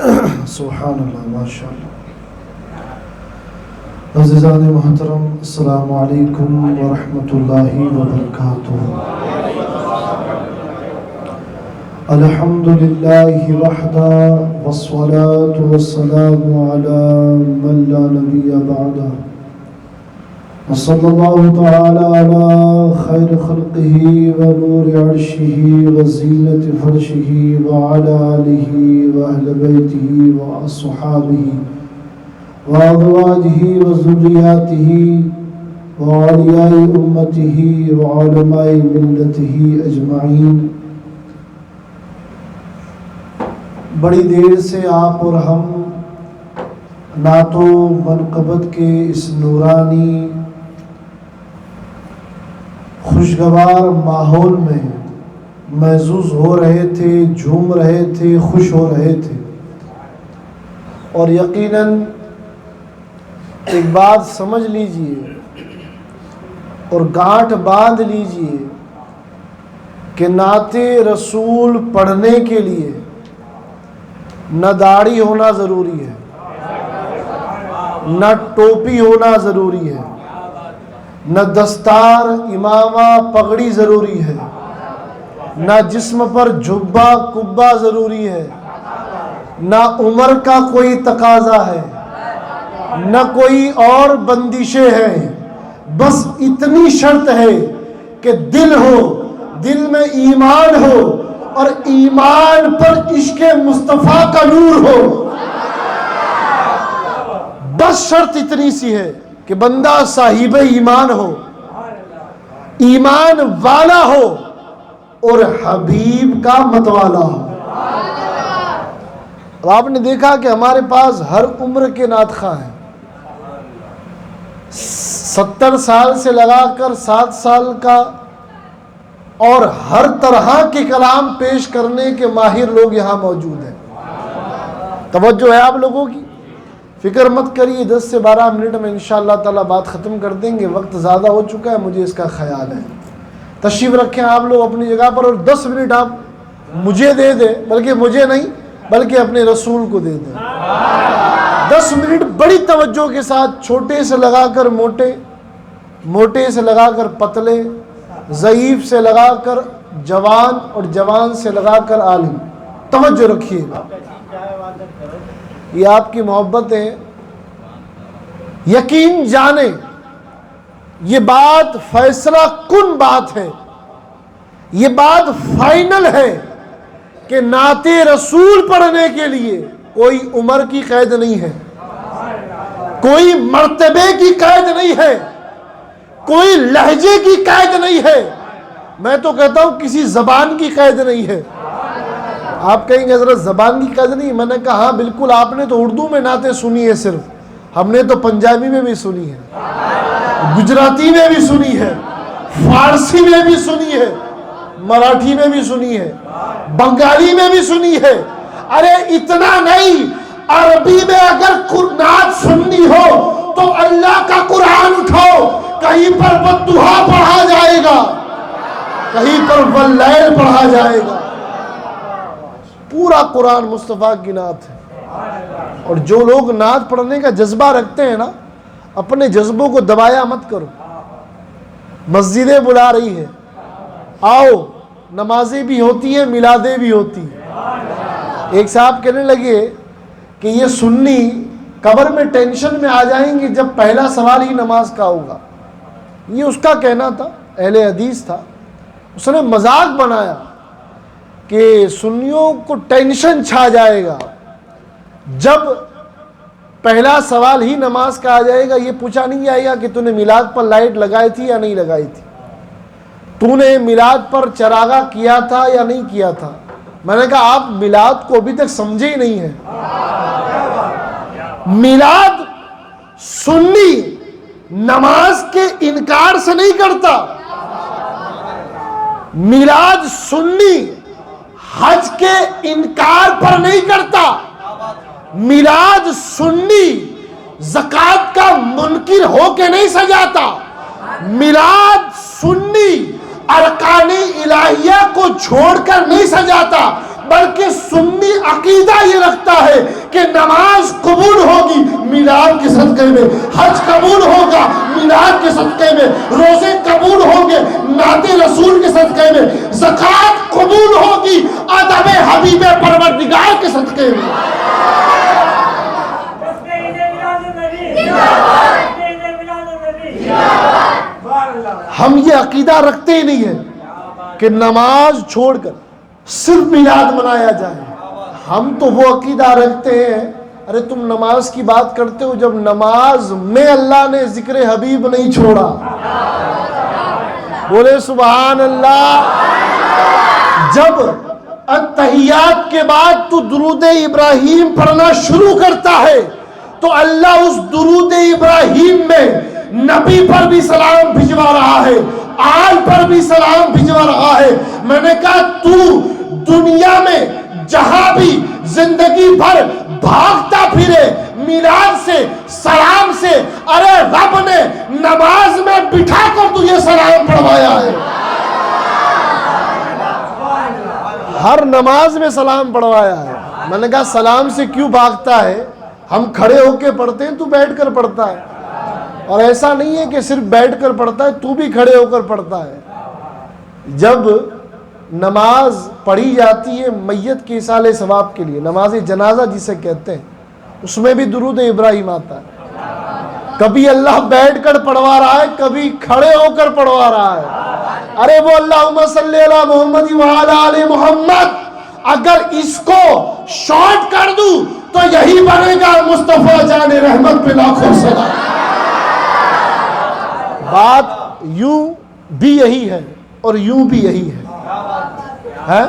سبحان اللہ، ماشاء اللہ۔ عزیزان محترم، السلام علیکم ورحمۃ اللہ وبرکاتہ۔ الحمد للہ وحدہ والصلاة والسلام علی من لا نبی بعدہ، وصلی اللہ تعالی علی خیر خلقہ ونور عرشہ وزینت فرشہ وعلی آلہ واہل بیتہ واصحابہ وازواجہ وذریاتہ وعلیاء امتہ وعلماء ملتہ اجمعین۔ بڑی دیر سے آپ اور ہم نعت و منقبت کے اس نورانی خوشگوار ماحول میں محظوظ ہو رہے تھے، جھوم رہے تھے، خوش ہو رہے تھے، اور یقیناً ایک بات سمجھ لیجئے اور گانٹھ باندھ لیجئے کہ نعت رسول پڑھنے کے لیے نہ داڑھی ہونا ضروری ہے، نہ ٹوپی ہونا ضروری ہے، نہ دستار امامہ پگڑی ضروری ہے، نہ جسم پر جبہ کبا ضروری ہے، نہ عمر کا کوئی تقاضا ہے، نہ کوئی اور بندشیں ہیں۔ بس اتنی شرط ہے کہ دل ہو، دل میں ایمان ہو، اور ایمان پر عشق مصطفیٰ کا نور ہو۔ بس شرط اتنی سی ہے کہ بندہ صاحب ایمان ہو، ایمان والا ہو، اور حبیب کا متوالا ہو۔ اب آپ نے دیکھا کہ ہمارے پاس ہر عمر کے نعت خواں ہیں، 70 سال سے لگا کر 7 سال کا، اور ہر طرح کے کلام پیش کرنے کے ماہر لوگ یہاں موجود ہیں۔ توجہ ہے آپ لوگوں کی، فکر مت کریے، 10 سے 12 منٹ میں انشاءاللہ تعالی بات ختم کر دیں گے، وقت زیادہ ہو چکا ہے، مجھے اس کا خیال ہے۔ تشریف رکھیں آپ لوگ اپنی جگہ پر، اور 10 منٹ آپ مجھے دے دیں، بلکہ مجھے نہیں بلکہ اپنے رسول کو دے دیں۔ 10 منٹ بڑی توجہ کے ساتھ، چھوٹے سے لگا کر موٹے، موٹے سے لگا کر پتلے، ضعیف سے لگا کر جوان، اور جوان سے لگا کر عالم، توجہ رکھیے گا۔ یہ آپ کی محبت ہے، یقین جانیں یہ بات فیصلہ کن بات ہے، یہ بات فائنل ہے کہ نعت رسول پڑھنے کے لیے کوئی عمر کی قید نہیں ہے، کوئی مرتبے کی قید نہیں ہے، کوئی لہجے کی قید نہیں ہے، میں تو کہتا ہوں کسی زبان کی قید نہیں ہے۔ آپ کہیں گے حضرت زبان کی قید نہیں، میں نے کہا ہاں بالکل، آپ نے تو اردو میں نعتیں سنی ہے صرف، ہم نے تو پنجابی میں بھی سنی ہے، گجراتی میں بھی سنی ہے، فارسی میں بھی سنی ہے، مراٹھی میں بھی سنی ہے، بنگالی میں بھی سنی ہے۔ ارے اتنا نہیں، عربی میں اگر نعت سننی ہو تو اللہ کا قرآن اٹھاؤ، کہیں پر والضحیٰ پڑھا جائے گا، کہیں پر واللیل پڑھا جائے گا، پورا قرآن مصطفیٰ کی نعت ہے۔ اور جو لوگ نعت پڑھنے کا جذبہ رکھتے ہیں نا، اپنے جذبوں کو دبایا مت کرو، مسجدیں بلا رہی ہے، آؤ، نمازیں بھی ہوتی ہیں، میلادیں بھی ہوتی ہیں۔ ایک صاحب کہنے لگے کہ یہ سنی قبر میں ٹینشن میں آ جائیں گے جب پہلا سوال ہی نماز کا ہوگا، یہ اس کا کہنا تھا، اہل حدیث تھا۔ اس نے مذاق بنایا کہ سنیوں کو ٹینشن چھا جائے گا جب پہلا سوال ہی نماز کا آ جائے گا، یہ پوچھا نہیں جائے گا کہ تو نے میلاد پر لائٹ لگائی تھی یا نہیں لگائی تھی، تو نے میلاد پر چراغا کیا تھا یا نہیں کیا تھا۔ میں نے کہا آپ میلاد کو ابھی تک سمجھے ہی نہیں ہیں۔ میلاد سنی نماز کے انکار سے نہیں کرتا، میلاد سنی حج کے انکار پر نہیں کرتا، میلاد سنی زکوٰۃ کا منکر ہو کے نہیں سجاتا، میلاد سنی ارکان الہیہ کو چھوڑ کر نہیں سجاتا، بلکہ سنی عقیدہ یہ رکھتا ہے کہ نماز قبول ہوگی میلاد کے صدقے میں، حج قبول ہوگا میلاد کے صدقے میں، روزے قبول ہوں گے نعت رسول کے صدقے میں، زکوٰۃ قبول ہوگی ادب حبیب پروردگار کے صدقے میں۔ ہم یہ عقیدہ رکھتے ہی نہیں ہیں کہ نماز چھوڑ کر صرف میلاد منایا جائے۔ ہم تو وہ عقیدہ رکھتے ہیں، ارے تم نماز کی بات کرتے ہو جب نماز میں اللہ نے ذکر حبیب نہیں چھوڑا، بولے سبحان اللہ۔ جب التحیات کے بعد تو درود ابراہیم پڑھنا شروع کرتا ہے تو اللہ اس درود ابراہیم میں نبی پر بھی سلام بھجوا رہا ہے، آل پر بھی سلام بھجوا رہا ہے۔ میں نے کہا تو دنیا میں جہاں بھی زندگی بھر بھاگتا پھرے میلاد سے سلام سے، ارے رب نے نماز میں بٹھا کر تجھے سلام پڑھوایا ہے، ہر نماز میں سلام پڑھوایا ہے۔ میں نے کہا سلام سے کیوں بھاگتا ہے؟ ہم کھڑے ہو کے پڑھتے ہیں، تو بیٹھ کر پڑھتا ہے، اور ایسا نہیں ہے کہ صرف بیٹھ کر پڑھتا ہے، تو بھی کھڑے ہو کر پڑھتا ہے۔ جب نماز پڑھی جاتی ہے میت کے ایصال ثواب کے لیے، نماز جنازہ جسے کہتے ہیں، اس میں بھی درود ابراہیم آتا ہے۔ کبھی اللہ بیٹھ کر پڑھوا رہا ہے، کبھی کھڑے ہو کر پڑھوا رہا ہے۔ ارے وہ اللہم صلی علی محمد وعلی آل محمد، اگر اس کو شارٹ کر دوں تو یہی بنے گا مصطفیٰ جان رحمت پہ لاکھوں سلام۔ بات یوں بھی یہی ہے اور یوں بھی یہی ہے،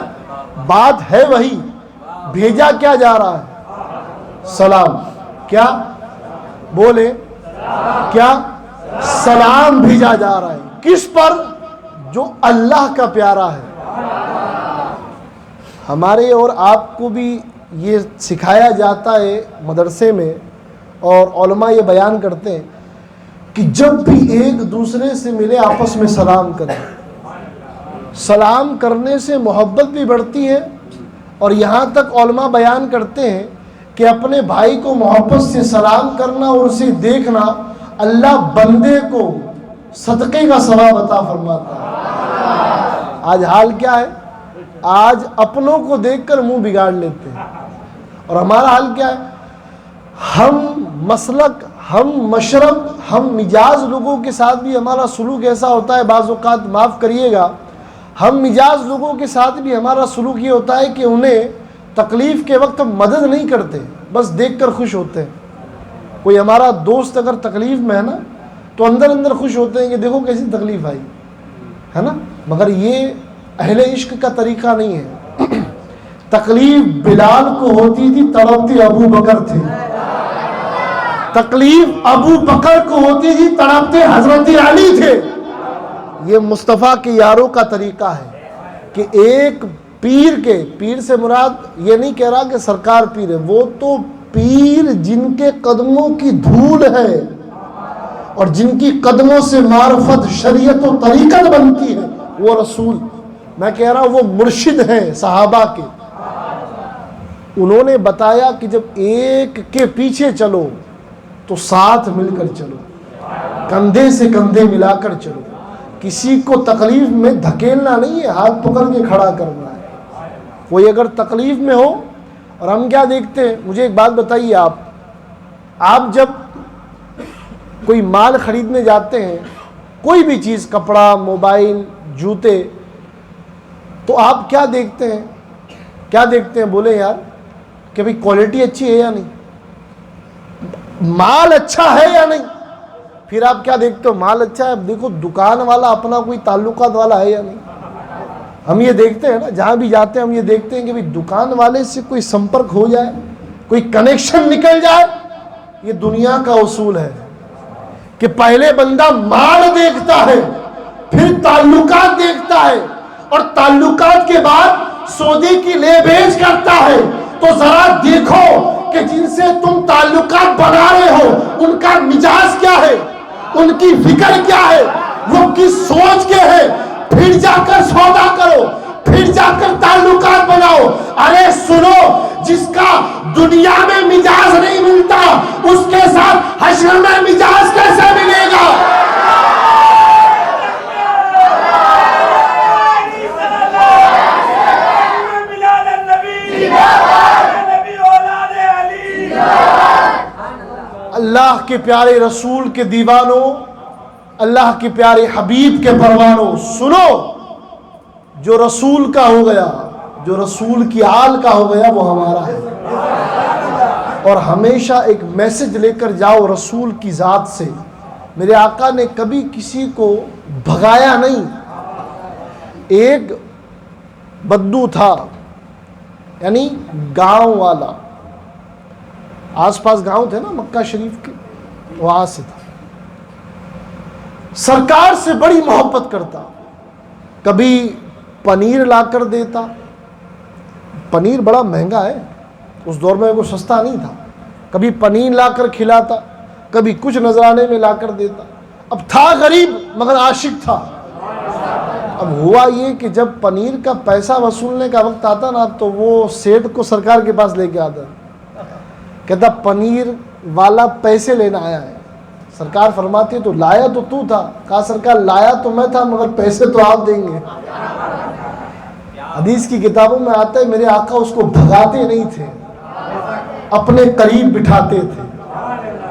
بات ہے وہی، بھیجا کیا جا رہا ہے؟ سلام۔ کیا بولے؟ کیا سلام بھیجا جا رہا ہے؟ کس پر؟ جو اللہ کا پیارا ہے۔ ہمارے اور آپ کو بھی یہ سکھایا جاتا ہے مدرسے میں، اور علماء یہ بیان کرتے ہیں کہ جب بھی ایک دوسرے سے ملے آپس میں سلام کریں۔ سلام کرنے سے محبت بھی بڑھتی ہے، اور یہاں تک علماء بیان کرتے ہیں کہ اپنے بھائی کو محبت سے سلام کرنا اور اسے دیکھنا اللہ بندے کو صدقے کا ثواب عطا فرماتا ہے۔ آج حال کیا ہے؟ آج اپنوں کو دیکھ کر منہ بگاڑ لیتے ہیں، اور ہمارا حال کیا ہے؟ ہم مسلک، ہم مشرب، ہم مجاز لوگوں کے ساتھ بھی ہمارا سلوک ایسا ہوتا ہے، بعض اوقات معاف کریے گا، ہم مجاز لوگوں کے ساتھ بھی ہمارا سلوک یہ ہوتا ہے کہ انہیں تکلیف کے وقت ہم مدد نہیں کرتے، بس دیکھ کر خوش ہوتے ہیں۔ کوئی ہمارا دوست اگر تکلیف میں ہے نا تو اندر اندر خوش ہوتے ہیں کہ دیکھو کیسی تکلیف آئی ہے نا، مگر یہ اہل عشق کا طریقہ نہیں ہے۔ تکلیف بلال کو ہوتی تھی، تڑپتے ابو بکر تھے۔ تکلیف ابو بکر کو ہوتی تھی، تڑپتے حضرت علی تھے۔ یہ مصطفیٰ کے یاروں کا طریقہ ہے کہ ایک پیر سے مراد یہ نہیں کہہ رہا کہ سرکار پیر ہے، وہ تو پیر جن کے قدموں کی دھول ہے اور جن کی قدموں سے معرفت، شریعت و طریقت بنتی ہے، وہ رسول، میں کہہ رہا ہوں وہ مرشد ہیں صحابہ کے۔ انہوں نے بتایا کہ جب ایک کے پیچھے چلو تو ساتھ مل کر چلو، کندھے سے کندھے ملا کر چلو، کسی کو تکلیف میں دھکیلنا نہیں ہے، ہاتھ پکڑ کے کھڑا کرنا ہے۔ کوئی اگر تکلیف میں ہو، اور ہم کیا دیکھتے ہیں، مجھے ایک بات بتائیے، آپ جب کوئی مال خریدنے جاتے ہیں، کوئی بھی چیز، کپڑا، موبائل، جوتے، تو آپ کیا دیکھتے ہیں؟ کیا دیکھتے ہیں بولے یار؟ کہ بھئی کوالٹی اچھی ہے یا نہیں، مال اچھا ہے یا نہیں۔ پھر آپ کیا دیکھتے ہو؟ مال اچھا ہے، اب دیکھو دکان والا اپنا کوئی تعلقات والا ہے یا نہیں۔ ہم یہ دیکھتے ہیں نا، جہاں بھی جاتے ہیں ہم یہ دیکھتے ہیں کہ بھئی دکان والے سے کوئی سمپرک ہو جائے، کوئی کنیکشن نکل جائے۔ یہ دنیا کا اصول ہے کہ پہلے بندہ مال دیکھتا ہے، پھر تعلقات دیکھتا ہے، اور تعلقات کے بعد سودے کی لے بیچ کرتا ہے۔ تو ذرا دیکھو کہ جن سے تم تعلقات بنا رہے ہو ان کا مزاج کیا ہے، ان کی فکر کیا ہے، وہ کس سوچ کے ہے، پھر جا کر سودا کرو۔ پھر جا کر تعلقات بناؤ. ارے سنو، جس کا دنیا میں مزاج نہیں ملتا اس کے ساتھ حشر میں مزاج کیسے ملے گا؟ اللہ کے پیارے رسول کے دیوانوں، اللہ کے پیارے حبیب کے پروانوں، سنو، جو رسول کا ہو گیا، جو رسول کی آل کا ہو گیا، وہ ہمارا ہے. اور ہمیشہ ایک میسج لے کر جاؤ رسول کی ذات سے. میرے آقا نے کبھی کسی کو بھگایا نہیں. ایک بدو تھا، یعنی گاؤں والا، آس پاس گاؤں تھے نا مکہ شریف کے، وہاں سے تھا. سرکار سے بڑی محبت کرتا. کبھی پنیر لا کر دیتا. پنیر بڑا مہنگا ہے، اس دور میں وہ سستا نہیں تھا. کبھی پنیر لا کر کھلاتا، کبھی کچھ نذرانے میں لا کر دیتا. اب تھا غریب مگر عاشق تھا. اب ہوا یہ کہ جب پنیر کا پیسہ وصولنے کا وقت آتا نا تو وہ سیٹھ کو سرکار کے پاس لے کے آتا، کہتا پنیر والا پیسے لینا آیا ہے. سرکار فرماتی تو لایا تو تھا. کہا سرکار لایا تو میں تھا مگر پیسے تو آپ دیں گے. حدیث کی کتابوں میں آتا ہے میرے آقا اس کو بھگاتے نہیں تھے، اپنے قریب بٹھاتے تھے.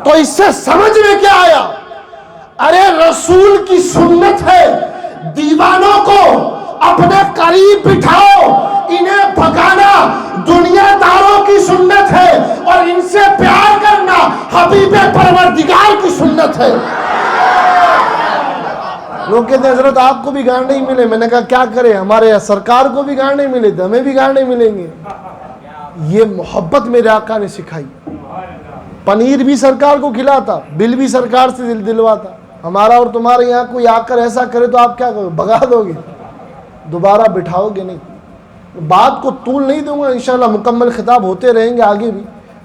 تو اس سے سمجھ میں کیا آیا؟ ارے رسول کی سنت ہے دیوانوں کو اپنے قریب بٹھاؤ، انہیں بھگانا دنیا داروں کی سنت ہے، اور ان سے پیار کرنا حبیب پروردگار کی سنت ہے. لوگ کہتے ہیں حضرت آپ کو بھی گانے نہیں ملے. میں نے کہا کیا کریں، ہمارے سرکار کو بھی گانے ملے تو ہمیں بھی گانے ملیں گے. یہ محبت میرے آقا نے سکھائی. پنیر بھی سرکار کو کھلاتا، بل بھی سرکار سے دلواتا. ہمارا اور تمہارے یہاں کوئی آ کر ایسا کرے تو آپ کیا کرو، بھگا دو گے، دوبارہ بٹھاؤ گے نہیں. بات کو طول نہیں دوں گا، انشاءاللہ مکمل خطاب ہوتے رہیں گے آگے بھی.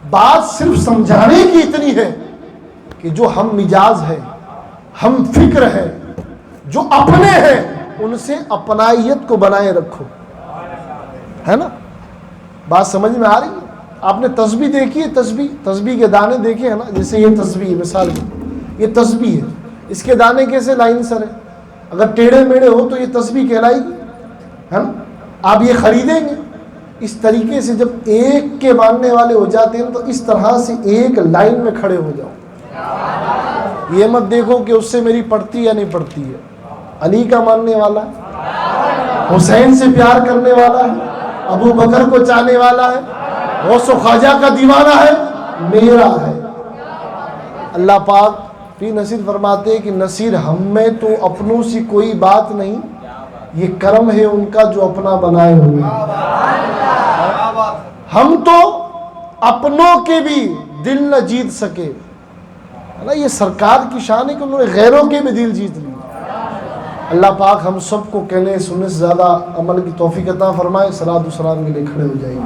بات صرف سمجھانے کی اتنی ہے کہ جو ہم مزاج ہے، ہم فکر ہے، جو اپنے ہیں، ان سے اپنائیت کو بنائے رکھو. ہے نا؟ بات سمجھ میں آ رہی ہے؟ آپ نے تسبیح دیکھی ہے؟ تسبیح کے دانے دیکھے ہیں نا؟ جیسے یہ تسبیح ہے، مثال کی یہ تسبیح ہے، اس کے دانے کیسے لائن سر ہے؟ اگر ٹیڑھے میڑھے ہو تو یہ تسبیح کہلائے گی. ہے نا؟ آپ یہ خریدیں گے. اس طریقے سے جب ایک کے ماننے والے ہو جاتے ہیں تو اس طرح سے ایک لائن میں کھڑے ہو جاؤ. یہ مت دیکھو کہ اس سے میری پڑتی یا نہیں پڑتی ہے. علی کا ماننے والا ہے، حسین سے پیار کرنے والا ہے، ابو بکر کو چاہنے والا ہے، غوث و خواجہ کا دیوانہ ہے، میرا ہے. اللہ پاک فی نصیر فرماتے ہیں کہ نصیر ہم میں تو اپنوں سے کوئی بات نہیں، یہ کرم ہے ان کا جو اپنا بنائے ہوئے. ہم تو اپنوں کے بھی دل نہ جیت سکے. یہ سرکار کی شان ہے کہ انہوں نے غیروں کے بھی دل جیت لیے. اللہ پاک ہم سب کو کہنے سننے سے زیادہ عمل کی توفیق عطا فرمائے. صلاۃ و سلام کے لیے کھڑے ہو جائیں.